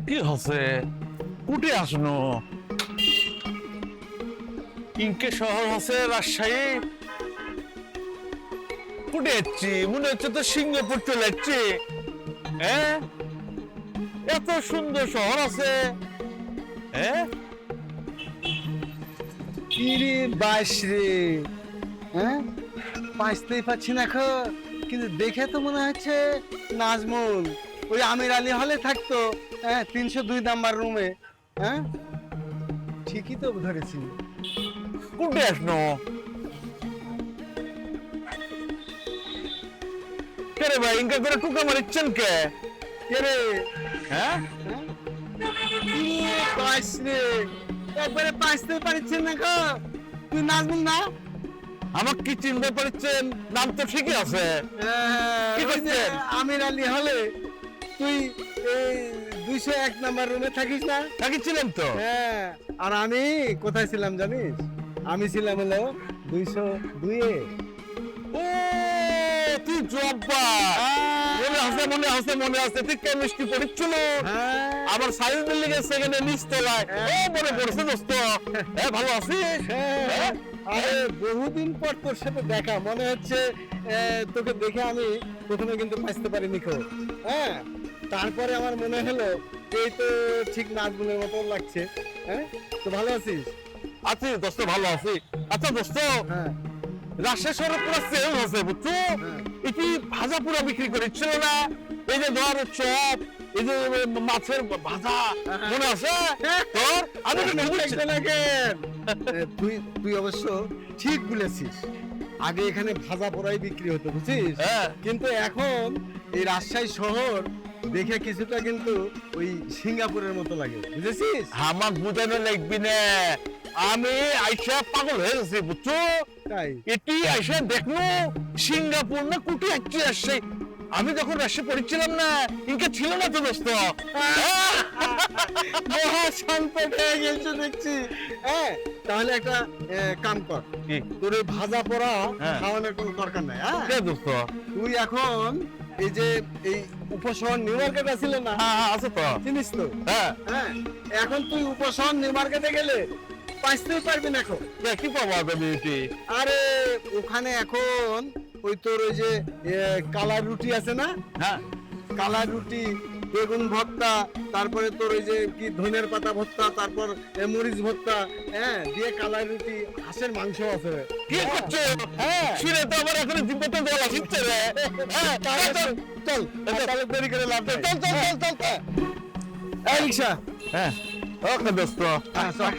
কি হচ্ছে কুটে আসনো ইনকে শহর হচ্ছে রাজশাহী কুটে যাচ্ছি মনে হচ্ছে তো সিঙ্গাপুর চলে যাচ্ছি হ্যাঁ এত সুন্দর শহর আছে হ্যাঁ কি রে বাইশ রে, হ্যাঁ পাঁচতেই পাচ্ছি না এখন, কিন্তু দেখে তো মনে হচ্ছে নাজমুল ওই আমির আলী হলে থাকতো, হ্যাঁ 302 নাম্বার রুমে। হ্যাঁ ঠিকই তো ধরেছি। কুটে আসনো কে রে ভাই ইনকা করে টুকা মারিচ্ছেন কে কে রে? হ্যাঁ হ্যাঁ? কি রে বাইশ রে, একবারে পাঁচতেই পারছেন না গো, তুই নাজমুল না? আমাকে কি চিনতে পারছেন নাম তো ঠিকই আছে কি ওই যে করছেন? আমির আলী হলে তুই এই 201 নাম্বার রুমে থাকিস না? থাকিছিলেন তো হ্যাঁ, আর আমি কোথায় ছিলাম জানিস? আমি ছিলাম হলো 202 এ। ও তুই জব্বা মনে আছে তুই কেমিস্ট্রি পড়িচ্ছিল হ্যাঁ আবার সায়েন্স বিল্ডিং এর সেকেন্ডে নিচ তলায় ও মনে পড়ছে দোস্ত হ্যাঁ ভালো আছিস হ্যাঁ, আরে বহুদিন পর তোর সাথে দেখা, মনে হচ্ছে তোকে দেখে আমি প্রথমে কিন্তু বুঝতে পারিনি খো। হ্যাঁ তারপরে আমার মনে হলো যে এই তো ঠিক নাজমুলের মতো লাগছে। হ্যাঁ তো ভালো আছিস? আছি দোস্ত ভালো আছি আচ্ছা দোস্ত হ্যাঁ রাজশাহী শহরে পুরো সেল আছে বুঝছো হ্যাঁ। এটি ভাজা পুরা বিক্রি করেছিল না এই যে ধর চপ এই যে মাছের ভাজা মনে আছে তোর আমি তো বুঝছি দেখবে না কেন? তুই তুই অবশ্য ঠিক বলেছিস, আগে এখানে ভাজা পোড়াই বিক্রি হতো বুঝছিস, হ্যাঁ কিন্তু এখন এই রাজশাহী শহর দেখে কিছুটা কিন্তু ওই সিঙ্গাপুরের মতো লাগে, বুঝেছিস? আমার বুঝানো লাগবি না আমি আইসা পাগল হয়ে গেছি বুঝছো তাই এটি আইসা দেখলো সিঙ্গাপুর না কুটি একটি আসছে আমি যখন রাজশাহী পড়েছিলাম না ইনকে ছিল না তো দোস্ত মহা সংকট হয়ে গেছে দেখছি। হ্যাঁ তাহলে একটা কাম কর, কি? তোর এই ভাজা পোড়া হ্যাঁ। খাওয়ানোর কোনো দরকার নাই। হ্যাঁ কে দোস্ত তুই এখন এই যে এই উপশহর নিউ মার্কেট আছিল না, হ্যাঁ আছে তো চিনিস তো? হ্যাঁ হ্যাঁ এখন তুই উপশহর নিউ মার্কেটে গেলে পাইতেই পারবি না এখন। কি পাবো বিউটি আরে ওখানে এখন ওই তোর ওই যে কালার রুটি আছে না, হ্যাঁ কালার রুটি, বেগুন ভর্তা, তারপরে তোর ওই যে কি ধনের পাতা ভর্তা, তারপর মরিচ ভর্তা, হ্যাঁ দিয়ে কালার রুটি, হাঁসের মাংস আছে। কি করছো হ্যাঁ শুনে তো আবার এখন জিব্বতে গলা শিখছে রে হ্যাঁ তাহলে চল চল, তাহলে দেরি করে লাভ নেই। চল চল চল চল এই রিক্সা, হ্যাঁ ওকে দোস্ত হ্যাঁ চল।